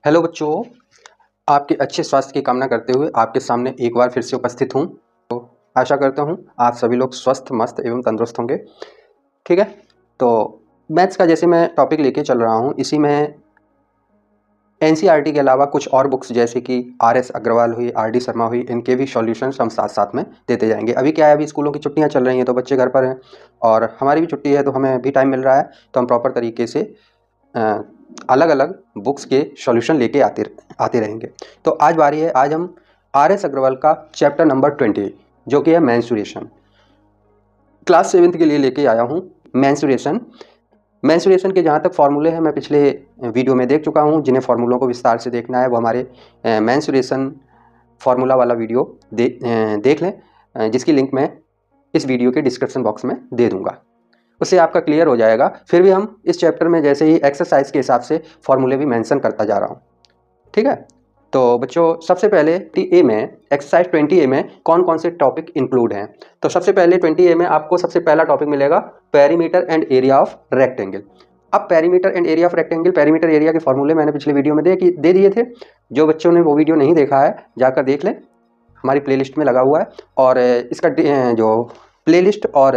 Hello बच्चों, आपके अच्छे स्वास्थ्य की कामना करते हुए आपके सामने एक बार फिर से उपस्थित हूँ। तो आशा करता हूँ आप सभी लोग स्वस्थ, मस्त एवं तंदुरुस्त होंगे। ठीक है, तो मैथ्स का जैसे मैं टॉपिक लेके चल रहा हूँ, इसी में एनसीईआरटी के अलावा कुछ और बुक्स जैसे कि आर.एस. अग्रवाल हुई, आर.डी. शर्मा हुई, इनके भी सॉल्यूशंस हम साथ साथ में देते जाएंगे। अभी क्या है, अभी स्कूलों की छुट्टियां चल रही हैं तो बच्चे घर पर हैं और हमारी भी छुट्टी है तो हमें भी टाइम मिल रहा है, तो हम प्रॉपर तरीके से अलग अलग बुक्स के सॉल्यूशन लेके आते रहेंगे। तो आज बारी है, आज हम आर.एस. अग्रवाल का चैप्टर नंबर 20 जो कि है मेंस्ट्रुएशन, क्लास 7th के लिए लेके आया हूँ। मेंस्ट्रुएशन के जहाँ तक फार्मूले हैं मैं पिछले वीडियो में देख चुका हूँ। जिन्हें फार्मूलों को विस्तार से देखना है वो हमारे मेंस्ट्रुएशन फार्मूला वाला वीडियो देख लें, जिसकी लिंक मैं इस वीडियो के डिस्क्रिप्शन बॉक्स में दे दूँगा, उससे आपका क्लियर हो जाएगा। फिर भी हम इस चैप्टर में जैसे ही एक्सरसाइज के हिसाब से फॉर्मूले भी मेंशन करता जा रहा हूँ। ठीक है, तो बच्चों सबसे पहले 20A में, एक्सरसाइज 20A में कौन कौन से टॉपिक इंक्लूड हैं। तो सबसे पहले 20A में आपको सबसे पहला टॉपिक मिलेगा perimeter and area of rectangle. अब perimeter and area of rectangle, perimeter area के फॉर्मूले मैंने पिछले वीडियो में दे दिए थे। जो बच्चों ने वो वीडियो नहीं देखा है जाकर देख लें, हमारी प्लेलिस्ट में लगा हुआ है। और इसका जो प्लेलिस्ट और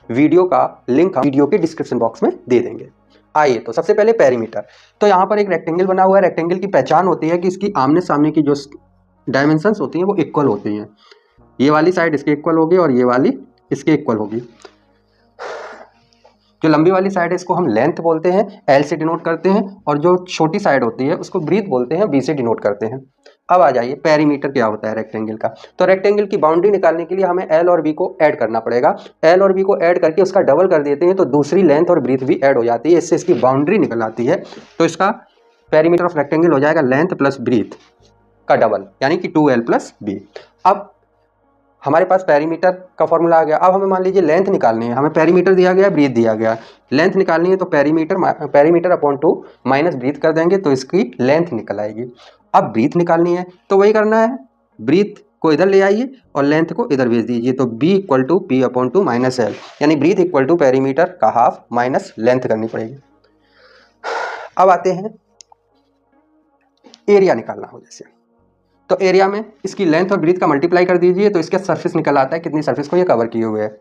वीडियो का लिंक हम वीडियो के डिस्क्रिप्शन बॉक्स में दे देंगे। आइए, तो सबसे पहले पेरीमीटर। तो यहाँ पर एक रेक्टेंगल बना हुआ है। रेक्टेंगल की पहचान होती है कि इसकी आमने सामने की जो डायमेंशंस होती हैं वो इक्वल होती हैं। ये वाली साइड इसके इक्वल होगी और ये वाली इसके इक्वल होगी। जो लंबी वाली साइड है इसको हम लेंथ बोलते हैं, एल से डिनोट करते हैं, और जो छोटी साइड होती है उसको ब्रीथ बोलते हैं, बी से डिनोट करते हैं। अब आ जाइए, पेरीमीटर क्या होता है रेक्टेंगल का। तो रेक्टेंगल की बाउंड्री निकालने के लिए हमें एल और बी को ऐड करना पड़ेगा। एल और बी को ऐड करके उसका डबल कर देते हैं तो दूसरी लेंथ और ब्रीथ भी ऐड हो जाती है, इससे इसकी बाउंड्री निकल आती है। तो इसका पेरीमीटर ऑफ रेक्टेंगल हो जाएगा लेंथ प्लस ब्रीथ का डबल, यानी कि 2L प्लस बी। अब हमारे पास पेरीमीटर का फॉर्मूला आ गया। अब हमें मान लीजिए लेंथ निकालनी है, हमें पेरीमीटर दिया गया है, ब्रीथ दिया गया है। लेंथ निकालनी है तो पेरीमीटर अपॉन 2 माइनस ब्रीथ कर देंगे तो इसकी लेंथ निकल आएगी। अब ब्रीथ निकालनी है तो वही करना है, ब्रीथ को इधर ले आइए और लेंथ को इधर भेज दीजिए। तो b equal to P upon 2 minus L, यानी ब्रीथ इक्वल टू पेरीमीटर का हाफ माइनस लेंथ करनी पड़ेगी। अब आते हैं एरिया निकालना हो जैसे, तो एरिया में इसकी लेंथ और ब्रीथ का मल्टीप्लाई कर दीजिए तो इसका सरफेस निकल आता है, कितनी सरफेस को ये कवर किए हुए है।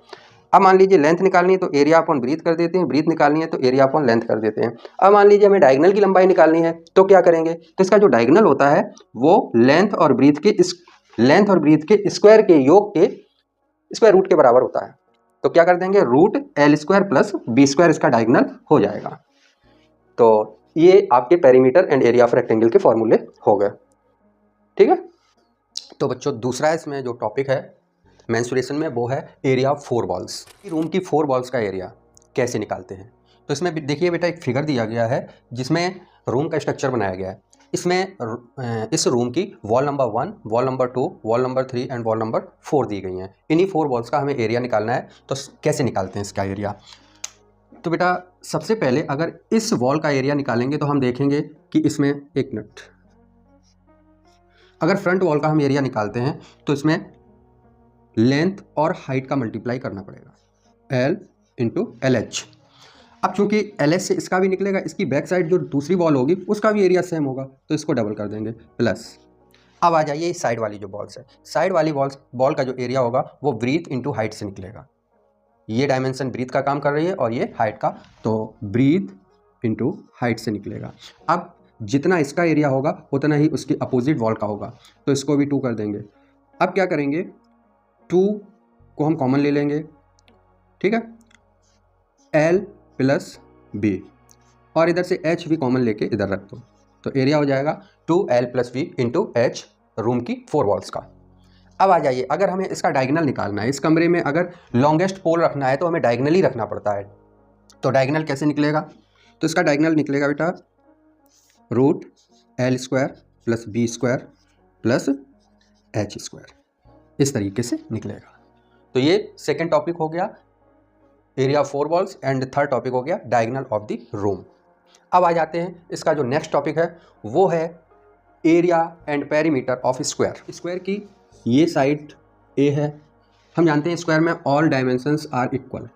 अब मान लीजिए लेंथ निकालनी है तो एरिया अपॉन ब्रीथ कर देते हैं, ब्रीथ निकालनी है तो एरिया अपॉन लेंथ कर देते हैं। अब मान लीजिए हमें डायगोनल की लंबाई निकालनी है तो क्या करेंगे, तो इसका जो डायगोनल होता है वो लेंथ और ब्रीथ के स्क्वायर के योग के स्क्वायर रूट के बराबर होता है। तो क्या कर देंगे, root L square plus B square इसका डायगोनल हो जाएगा। तो ये आपके perimeter and area of rectangle के फॉर्मूले हो गए। ठीक है, तो बच्चों दूसरा इसमें जो टॉपिक है मेंस्ट्रुएशन में वो है एरिया ऑफ 4 वॉल्स। रूम की 4 वॉल्स का एरिया कैसे निकालते हैं। तो इसमें देखिए बेटा, एक फिगर दिया गया है जिसमें रूम का स्ट्रक्चर बनाया गया है। इसमें इस रूम की wall number 1, wall number 2, wall number 3 and wall number 4 दी गई हैं। इन्हीं 4 वॉल्स का हमें एरिया निकालना है। तो कैसे निकालते हैं इसका एरिया। तो बेटा सबसे पहले अगर इस वॉल का एरिया निकालेंगे तो हम देखेंगे कि इसमें, एक मिनट, अगर फ्रंट वॉल का हम एरिया निकालते हैं तो इसमें लेंथ और हाइट का मल्टीप्लाई करना पड़ेगा, L इंटू LH। अब चूंकि LH से इसका भी निकलेगा, इसकी बैक साइड जो दूसरी वॉल होगी उसका भी एरिया सेम होगा तो इसको डबल कर देंगे प्लस। अब आ जाइए साइड वाली जो बॉल्स है, साइड वाली बॉल का जो एरिया होगा वो ब्रीथ इंटू हाइट से निकलेगा। ये डायमेंशन ब्रीथ का काम कर रही है और ये हाइट का, तो ब्रीथ इंटू हाइट से निकलेगा। अब जितना इसका एरिया होगा उतना ही उसकी अपोजिट वॉल का होगा, तो इसको भी 2 कर देंगे। अब क्या करेंगे, 2 को हम कॉमन ले लेंगे, ठीक है, L प्लस बी, और इधर से H भी कॉमन लेके इधर रख दो, तो एरिया हो जाएगा 2L plus B into H, room की 4 वॉल्स का। अब आ जाइए, अगर हमें इसका डायगोनल निकालना है, इस कमरे में अगर लॉन्गेस्ट पोल रखना है तो हमें डायगोनल ही रखना पड़ता है। तो डायगोनल कैसे निकलेगा, तो इसका डायगोनल निकलेगा बेटा root L square plus B square plus H square, इस तरीके से निकलेगा। तो ये सेकेंड टॉपिक हो गया area of 4 walls, and third topic हो गया डायगोनल ऑफ द रूम। अब आ जाते हैं, इसका जो नेक्स्ट टॉपिक है वो है area and perimeter of square. Square की ये साइड A है, हम जानते हैं स्क्वायर में ऑल डायमेंशंस आर इक्वल,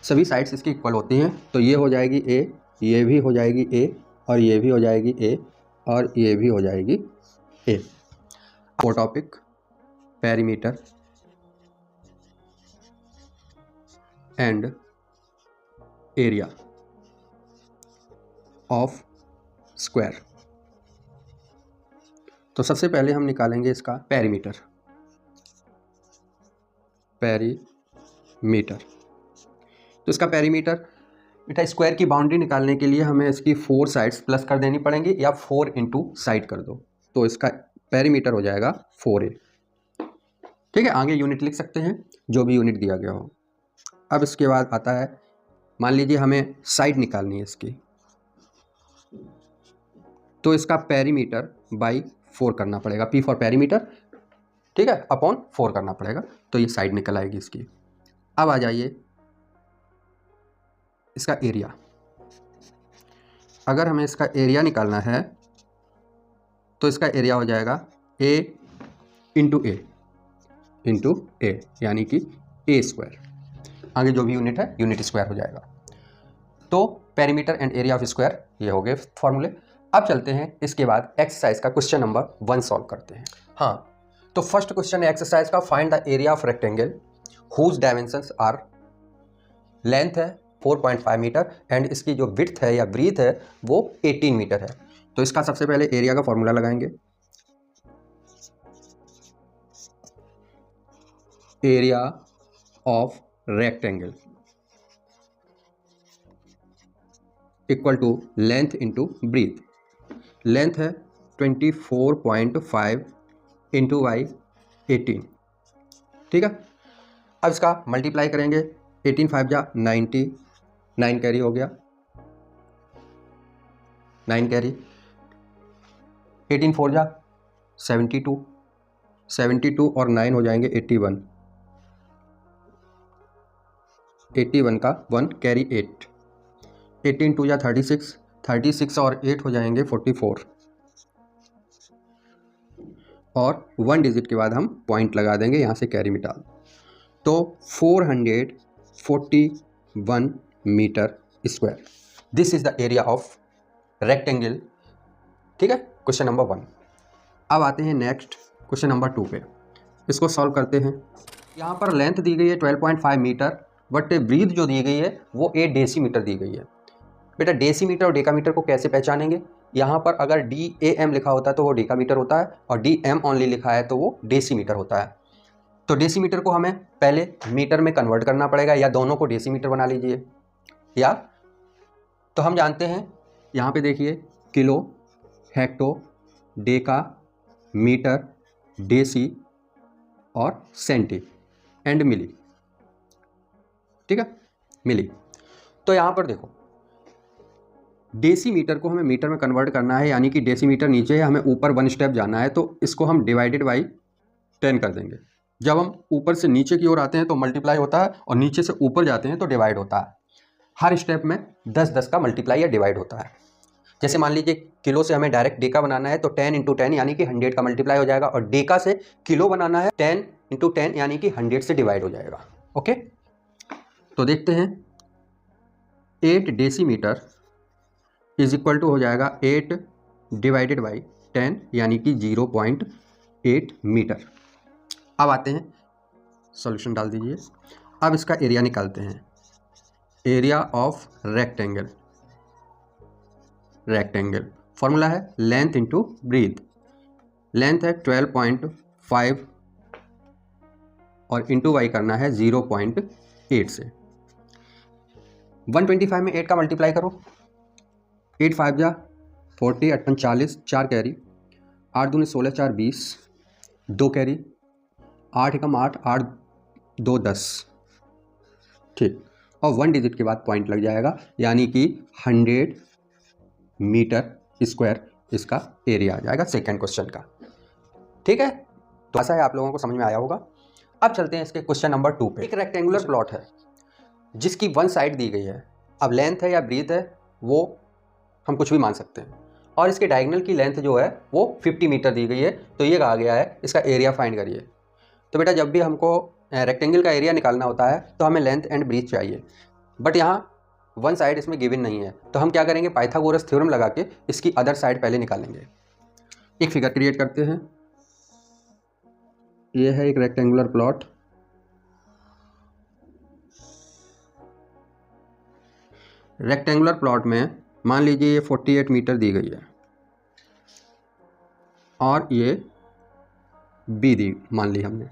सभी साइड्स इसकी इक्वल होती हैं। तो ये हो जाएगी A, ये भी हो जाएगी A, और ये भी हो जाएगी ए और ये भी हो जाएगी ए। वो topic perimeter and area of square. तो सबसे पहले हम निकालेंगे इसका पेरीमीटर। तो इसका पेरीमीटर बेटा स्क्वायर की बाउंड्री निकालने के लिए हमें इसकी 4 साइड्स प्लस कर देनी पड़ेंगी या 4 इंटू साइड कर दो, तो इसका पेरीमीटर हो जाएगा 4a। ठीक है, आगे यूनिट लिख सकते हैं जो भी यूनिट दिया गया हो। अब इसके बाद आता है, मान लीजिए हमें साइड निकालनी है इसकी, तो इसका पेरीमीटर बाई 4 करना पड़ेगा, P फॉर पेरीमीटर, ठीक है, अपॉन 4 करना पड़ेगा, तो ये साइड निकल आएगी इसकी। अब आ जाइए इसका एरिया। अगर हमें इसका एरिया निकालना है तो इसका एरिया हो जाएगा a इंटू ए यानी कि a स्क्वायर। आगे जो भी यूनिट है यूनिट स्क्वायर हो जाएगा। तो perimeter and area of square ये हो गए फॉर्मूले। अब चलते हैं इसके बाद एक्सरसाइज का क्वेश्चन नंबर 1 सॉल्व करते हैं। हाँ, तो फर्स्ट क्वेश्चन है एक्सरसाइज का, find the area of rectangle whose dimensions are, length है 4.5 मीटर एंड इसकी जो विड्थ है या ब्रीथ है वो 18 मीटर है। तो इसका सबसे पहले एरिया का फॉर्मूला लगाएंगे। Area of rectangle equal to length into breadth. Length है 24.5 इंटू बाई 18, ठीक है। अब इसका मल्टीप्लाई करेंगे, 18 5 जा 90, 9 कैरी हो गया, 9 कैरी, 18 4 जा 72, 72 और 9 हो जाएंगे 81, 81 का 1 कैरी 8, 18 2 जा 36, 36 और 8 हो जाएंगे 44, और 1 डिजिट के बाद हम पॉइंट लगा देंगे, यहाँ से कैरी मिटा दो, तो 441 metre square. This is the area of rectangle, ठीक है, क्वेश्चन नंबर 1। अब आते हैं नेक्स्ट क्वेश्चन नंबर 2 पे, इसको सॉल्व करते हैं। यहाँ पर लेंथ दी गई है 12.5 मीटर, बट ब्रीथ जो दी गई है वो 8 डेसीमीटर दी गई है। बेटा डेसीमीटर और डेकामीटर को कैसे पहचानेंगे? यहाँ पर अगर DAM लिखा होता है तो वो डेकामीटर होता है, और DM ओनली लिखा है तो वो डेसीमीटर होता है। तो डेसीमीटर को हमें पहले मीटर में कन्वर्ट करना पड़ेगा, या दोनों को डेसीमीटर बना लीजिए, या तो हम जानते हैं यहाँ पे देखिए kilo, hecto, deca, metre, deci और सेंटी एंड मिली, ठीक है, मिली। तो यहाँ पर देखो डेसीमीटर को हमें मीटर में कन्वर्ट करना है, यानी कि डेसीमीटर नीचे है, हमें ऊपर 1 स्टेप जाना है, तो इसको हम डिवाइडेड बाई 10 कर देंगे। जब हम ऊपर से नीचे की ओर आते हैं तो मल्टीप्लाई होता है, और नीचे से ऊपर जाते हैं तो डिवाइड होता है। हर स्टेप में 10-10 का मल्टीप्लाई या डिवाइड होता है। जैसे मान लीजिए किलो से हमें डायरेक्ट डेका बनाना है तो 10 × 10 यानी कि 100 का मल्टीप्लाई हो जाएगा, और डेका से किलो बनाना है 10 × 10 यानी कि 100 से डिवाइड हो जाएगा। ओके, तो देखते हैं 8 डेसीमीटर इज इक्वल टू हो जाएगा 8 डिवाइडेड बाई 10 यानी कि 0.8 मीटर। अब आते हैं, सॉल्यूशन डाल दीजिए। अब इसका एरिया निकालते हैं। Area of rectangle, rectangle formula है लेंथ इंटू ब्रीथ। लेंथ है 12.5 और इंटू वाई करना है 0.8 से। 125 में 8 का मल्टीप्लाई करो, 8 5 जा 40, 8 40, 4 कैरी, 8 दूनी 16, 4 20, 2 कैरी, 8 एकम 8, 8 2 10, ठीक, और 1 डिजिट के बाद पॉइंट लग जाएगा, यानी कि 100 मीटर स्क्वायर इसका एरिया आ जाएगा सेकेंड क्वेश्चन का। ठीक है, तो ऐसा है, आप लोगों को समझ में आया होगा। अब चलते हैं इसके क्वेश्चन नंबर 2 पे। एक रेक्टेंगुलर प्लॉट है जिसकी 1 साइड दी गई है। अब लेंथ है या ब्रीथ है वो हम कुछ भी मान सकते हैं, और इसके डायगोनल की लेंथ जो है वो 50 मीटर दी गई है। तो ये कहा गया है इसका एरिया फाइंड करिए। तो बेटा जब भी हमको रेक्टेंगल का एरिया निकालना होता है तो हमें लेंथ एंड ब्रीथ चाहिए, बट यहाँ वन साइड इसमें गिवन नहीं है, तो हम क्या करेंगे, पाइथागोरस थ्योरम लगा के इसकी अदर साइड पहले निकालेंगे। एक फिगर क्रिएट करते हैं। ये है एक रेक्टेंगुलर प्लॉट। रेक्टेंगुलर प्लॉट में मान लीजिए ये 48 मीटर दी गई है और ये बी दी मान ली हमने,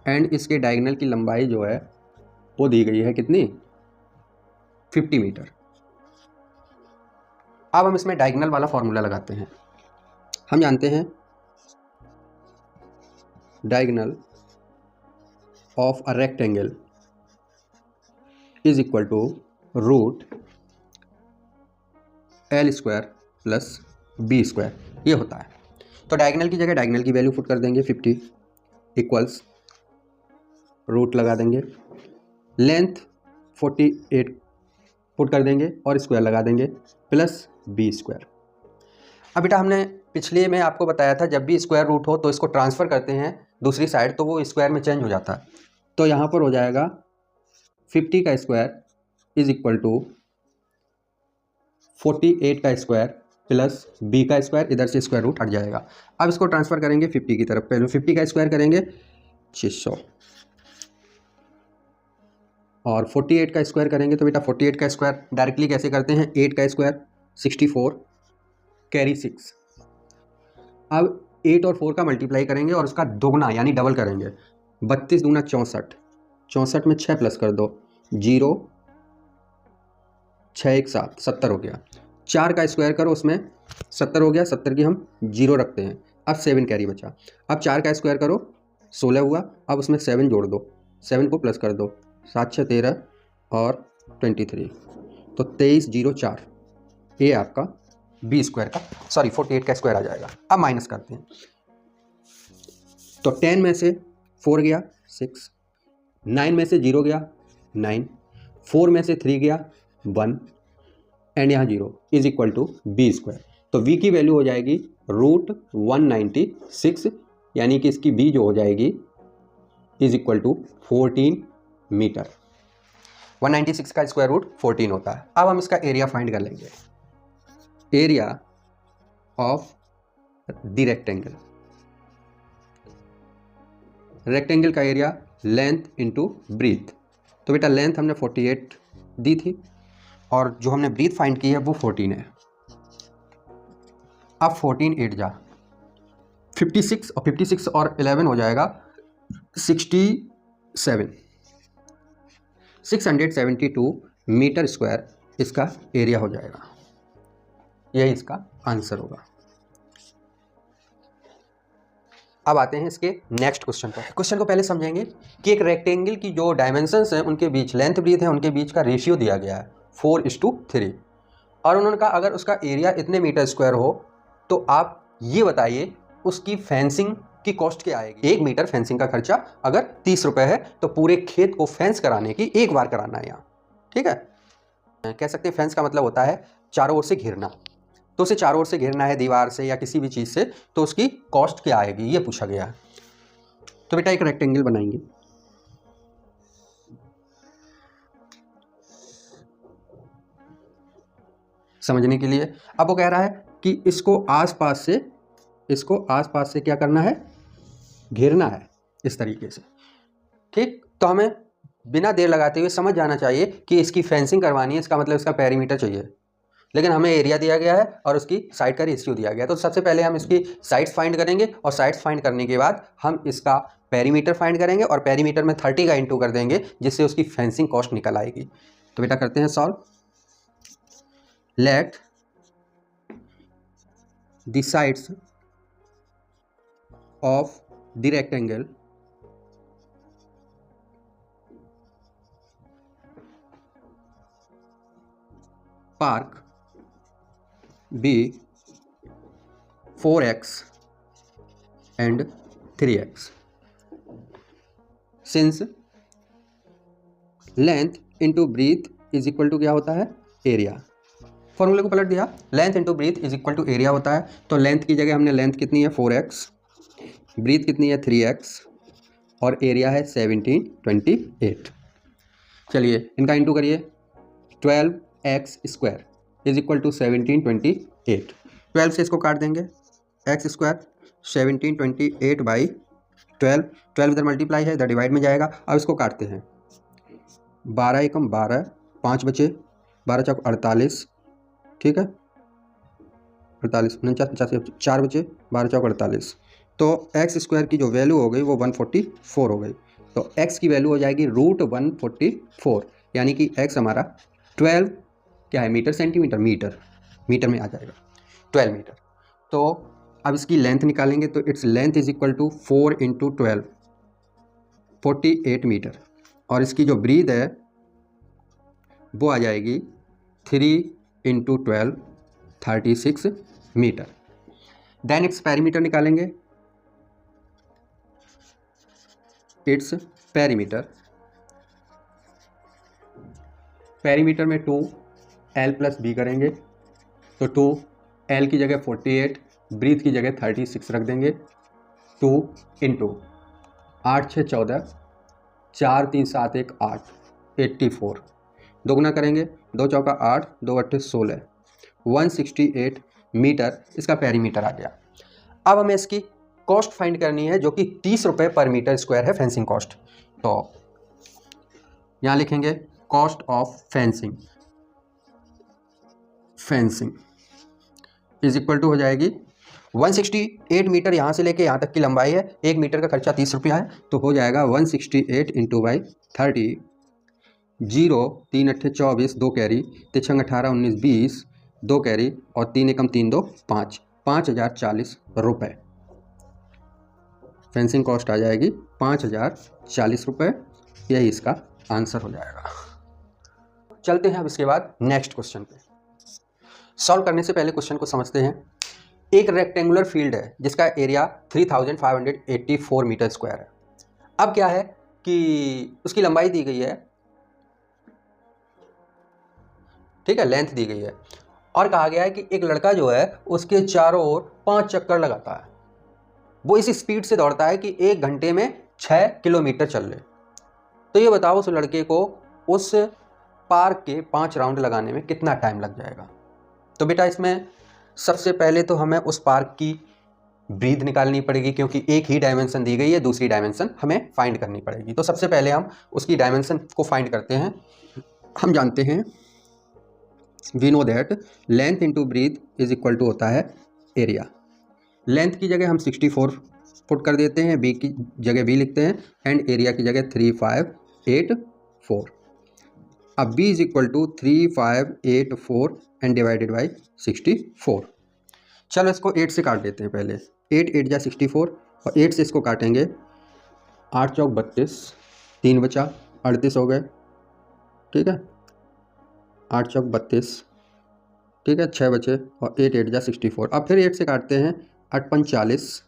एंड इसके डायगोनल की लंबाई जो है वो दी गई है कितनी, 50 मीटर। अब हम इसमें डायगोनल वाला फॉर्मूला लगाते हैं। हम जानते हैं diagonal of a rectangle is equal to root L square plus B square, ये होता है। तो डायगोनल की जगह डायगोनल की वैल्यू पुट कर देंगे 50 इक्वल्स रूट लगा देंगे, लेंथ 48 पुट कर देंगे और स्क्वायर लगा देंगे प्लस बी स्क्वायर। अब बेटा हमने पिछले में आपको बताया था जब भी स्क्वायर रूट हो तो इसको ट्रांसफ़र करते हैं दूसरी साइड तो वो स्क्वायर में चेंज हो जाता है। तो यहाँ पर हो जाएगा 50 का स्क्वायर इज इक्वल टू 48 का स्क्वायर प्लस बी का स्क्वायर, इधर से स्क्वायर रूट हट जाएगा। अब इसको ट्रांसफ़र करेंगे 50 की तरफ। पहले 50 का स्क्वायर करेंगे 600 और 48 का स्क्वायर करेंगे तो बेटा 48 का स्क्वायर डायरेक्टली कैसे करते हैं, 8 का स्क्वायर 64 कैरी 6। अब 8 और 4 का मल्टीप्लाई करेंगे और उसका दोगुना यानी डबल करेंगे, 32 दूना 64, 64 में 6 प्लस कर दो 0, 6 1 7, 70 हो गया। 4 का स्क्वायर करो उसमें 70 हो गया, 70 की हम 0 रखते हैं। अब 7 कैरी बचा। अब 4 का स्क्वायर करो 16 हुआ, अब उसमें 7 जोड़ दो, 7 को प्लस कर दो, 7 6 13 और 23, तो 23 0 4, ये आपका बी स्क्वायर का 48 का स्क्वायर आ जाएगा। अब माइनस करते हैं तो 10 में से 4 गया 6, 9 में से 0 गया 9, 4 में से 3 गया 1 एंड यहाँ 0 is equal to B square. तो v की वैल्यू हो जाएगी रूट 196, यानी कि इसकी b जो हो जाएगी इज इक्वल टू 14 मीटर। 196 का स्क्वायर रूट 14 होता है। अब हम इसका एरिया फाइंड कर लेंगे। Area of the rectangle, rectangle का एरिया लेंथ इंटू ब्रीथ। तो बेटा लेंथ हमने 48 दी थी और जो हमने ब्रीथ फाइंड की है वो 14 है। अब 14 8 जा 56 और 56 और 11 हो जाएगा 67, 672 मीटर स्क्वायर इसका एरिया हो जाएगा। यही इसका आंसर होगा। अब आते हैं इसके नेक्स्ट क्वेश्चन पर। क्वेश्चन को पहले समझेंगे कि एक रेक्टेंगल की जो डायमेंशंस हैं उनके बीच लेंथ ब्रीथ है, उनके बीच का रेशियो दिया गया है 4:3 और उन्होंने कहा अगर उसका एरिया इतने मीटर स्क्वायर हो तो आप ये बताइए उसकी फेंसिंग की कॉस्ट क्या आएगी। 1 मीटर फेंसिंग का खर्चा अगर 30 रुपये है तो पूरे खेत को फेंस कराने की एक बार कराना है यहाँ, ठीक है। कह सकते हैं फेंस का मतलब होता है चारों ओर से घेरना, तो उसे चारों ओर से घेरना है दीवार से या किसी भी चीज़ से, तो उसकी कॉस्ट क्या आएगी ये पूछा गया है। तो बेटा एक रेक्टेंगल बनाएंगे, समझने के लिए। अब वो कह रहा है कि इसको आसपास से क्या करना है, घेरना है इस तरीके से, ठीक। तो हमें बिना देर लगाते हुए समझ जाना चाहिए कि इसकी फेंसिंग करवानी है, इसका मतलब इसका पेरीमीटर चाहिए, लेकिन हमें एरिया दिया गया है और उसकी साइड का रेशियो दिया गया है। तो सबसे पहले हम इसकी साइड्स फाइंड करेंगे और साइड्स फाइंड करने के बाद हम इसका पेरीमीटर फाइंड करेंगे और पेरीमीटर में 30 का इंटू कर देंगे जिससे उसकी फेंसिंग कॉस्ट निकल आएगी। तो बेटा करते हैं solve. Let the sides of the rectangle park be 4x and 3x since length into breadth is equal to क्या होता है, एरिया। फॉर्मूले को पलट दिया, length into breadth is equal to area होता है। तो लेंथ की जगह हमने लेंथ कितनी है 4x, ब्रीथ कितनी है 3x और एरिया है 1728। चलिए इनका इंटू करिए, 12x² इज इक्वल टू 1728। 12 से इसको काट देंगे, x² 1728 बाई 12 इधर मल्टीप्लाई है, इधर डिवाइड में जाएगा। अब इसको काटते हैं, 12 एकम 12, 5 बचे, 12 चौक 48, ठीक है, 48 49 50 4 बचे, 12 चौक 48। तो x² की जो वैल्यू हो गई वो 144 हो गई। तो x की वैल्यू हो जाएगी √144, यानी कि x हमारा 12 क्या है, मीटर सेंटीमीटर, मीटर में आ जाएगा 12 मीटर। तो अब इसकी लेंथ निकालेंगे, तो its length is equal to 4 × 12 48 metre, और इसकी जो ब्रीथ है वो आ जाएगी 3 × 12 36 मीटर। देन इट्स पेरीमीटर निकालेंगे, इट्स पेरीमीटर में 2l + b करेंगे, तो 2l की जगह 48, ब्रीथ की जगह 36 रख देंगे। 2 × 8 6 14, 4 3 7 1 8, 84, दोगुना करेंगे, 2 चौका 8, 2 8 16, 168 मीटर इसका पेरीमीटर आ गया। अब हमें इसकी कॉस्ट फाइंड करनी है, जो कि 30 रुपये पर मीटर स्क्वायर है फेंसिंग कॉस्ट। तो यहाँ लिखेंगे cost of fencing is equal to हो जाएगी 168 मीटर, यहाँ से लेके यहाँ तक की लंबाई है, 1 मीटर का खर्चा 30 रुपया है, तो हो जाएगा 168 × 30, 0 3 8 24, 2 कैरी, 3 6 18 19 20, 2 कैरी, और 3 एकम 3 2 5, 5040 रुपये फेंसिंग कॉस्ट आ जाएगी, 5040 रुपये। यही इसका आंसर हो जाएगा। चलते हैं अब इसके बाद नेक्स्ट क्वेश्चन पे। सॉल्व करने से पहले क्वेश्चन को समझते हैं। एक रेक्टेंगुलर फील्ड है जिसका एरिया 3584 मीटर स्क्वायर है। अब क्या है कि उसकी लंबाई दी गई है, ठीक है, लेंथ दी गई है, और कहा गया है कि एक लड़का जो है उसके चारों ओर 5 चक्कर लगाता है। वो इस स्पीड से दौड़ता है कि 1 घंटे में 6 किलोमीटर चल ले। तो ये बताओ उस लड़के को उस पार्क के 5 राउंड लगाने में कितना टाइम लग जाएगा। तो बेटा इसमें सबसे पहले तो हमें उस पार्क की ब्रीथ निकालनी पड़ेगी, क्योंकि एक ही डायमेंशन दी गई है, दूसरी डायमेंशन हमें फाइंड करनी पड़ेगी। तो सबसे पहले हम उसकी डायमेंशन को फाइंड करते हैं। हम जानते हैं, we know that length into breadth is equal to होता है एरिया। लेंथ की जगह हम 64 पुट कर देते हैं, बी की जगह बी लिखते हैं, एंड एरिया की जगह 3584। अब b is equal to 3584 and divided by 64। चलो इसको 8 से काट देते हैं पहले। 8 8 जा 64, और 8 से इसको काटेंगे, 8 चौक 32, 3 बचा 38 हो गए, ठीक है, 8 चौक 32, ठीक है, 6 बचे, और 8 8 जा 64। अब फिर 8 से काटते हैं, 8 5 40,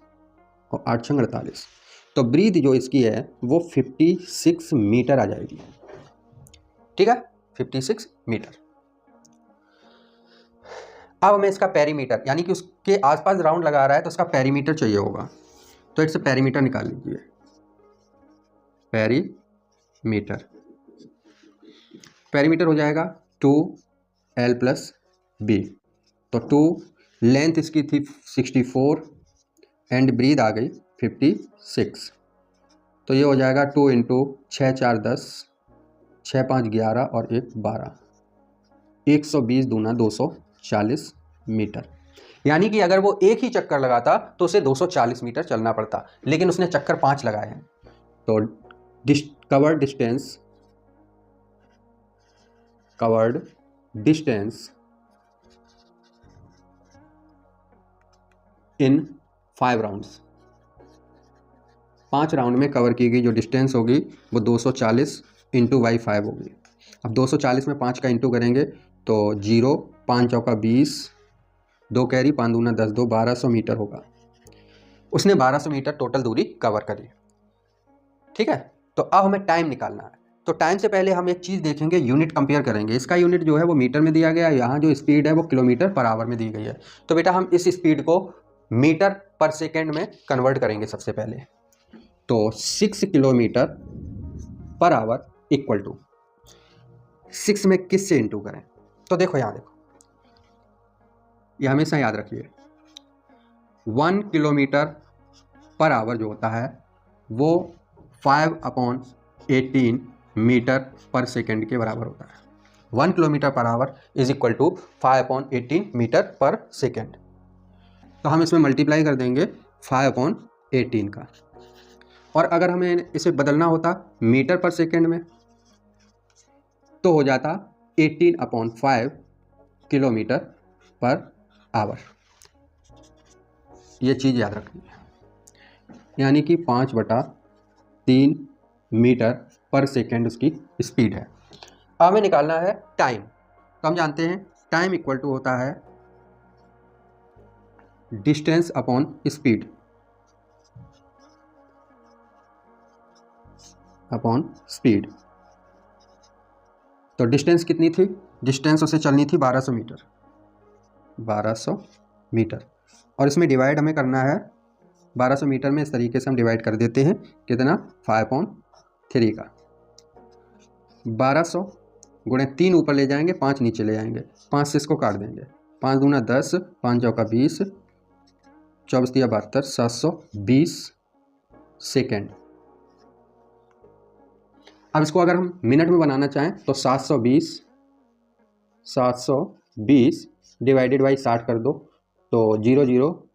और 8 6 48। तो ब्रीथ जो इसकी है वो 56 मीटर आ जाएगी, ठीक है, 56 मीटर। अब हमें इसका पेरीमीटर, यानी कि उसके आसपास राउंड लगा रहा है तो उसका पेरीमीटर चाहिए होगा। तो इससे पेरीमीटर निकाल लीजिए, पेरीमीटर हो जाएगा 2l + b। तो 2 लेंथ इसकी थी 64 एंड ब्रीथ आ गई 56। तो ये हो जाएगा 2 × 6 4 10, 6 5 11, और 1 12, 120 दूना 240 मीटर। यानी कि अगर वो एक ही चक्कर लगाता तो उसे 240 मीटर चलना पड़ता, लेकिन उसने चक्कर 5 लगाए हैं। तो covered distance in 5 rounds, 5 round में कवर की गई जो डिस्टेंस होगी वो 240 × 5 होगी। अब 240 में 5 का इंटू करेंगे तो 0 5 चौका 20, 2 कैरी, 5 दूना 10, 2 1200 मीटर होगा। उसने 1200 मीटर टोटल दूरी कवर करी, ठीक है। तो अब हमें टाइम निकालना है। तो टाइम से पहले हम एक चीज़ देखेंगे, यूनिट कंपेयर करेंगे। इसका यूनिट जो है वो मीटर में दिया गया है, यहाँ जो स्पीड है वो किलोमीटर पर आवर में दी गई है। तो बेटा हम इस स्पीड को मीटर पर सेकेंड में कन्वर्ट करेंगे सबसे पहले। तो 6 kilometre per our equal to 6 में किस से इंटू करें। तो देखो यहाँ देखो, ये हमेशा याद रखिए 1 किलोमीटर पर आवर जो होता है वो 5/18 मीटर पर सेकेंड के बराबर होता है। 1 kilometre per hour is equal to 5/18 metre per second. तो हम इसमें मल्टीप्लाई कर देंगे 5/18 का, और अगर हमें इसे बदलना होता मीटर पर सेकेंड में तो हो जाता 18/5 किलोमीटर पर आवर। ये चीज़ याद रखनी है, यानी कि 5/3 मीटर पर सेकेंड उसकी स्पीड है। अब हमें निकालना है टाइम। तो हम जानते हैं टाइम इक्वल टू होता है distance upon speed upon speed. तो डिस्टेंस कितनी थी, डिस्टेंस उसे चलनी थी 1200 मीटर, 1200 मीटर, और इसमें डिवाइड हमें करना है 1200 मीटर में इस तरीके से हम डिवाइड कर देते हैं कितना 5/3 का। 1200 गुणे 3 ऊपर ले जाएंगे, 5 नीचे ले जाएंगे, 5 से इसको काट देंगे, 5 दूना 10, 5 चौका 20, 24 तिया 72, 720 सेकेंड। अब इसको अगर हम मिनट में बनाना चाहें तो 720 डिवाइडेड बाई 60 कर दो, तो 00,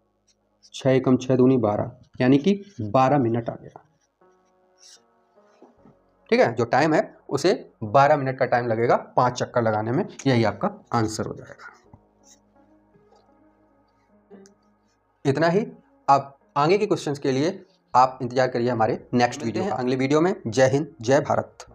6 एकम 6 दूनी 12, यानी कि 12 मिनट आ गया। ठीक है, जो टाइम है उसे 12 मिनट का टाइम लगेगा 5 चक्कर लगाने में। यही आपका आंसर हो जाएगा। इतना ही। अब आगे के क्वेश्चंस के लिए आप इंतजार करिए हमारे नेक्स्ट वीडियो का। अगले वीडियो में। जय हिंद, जय भारत।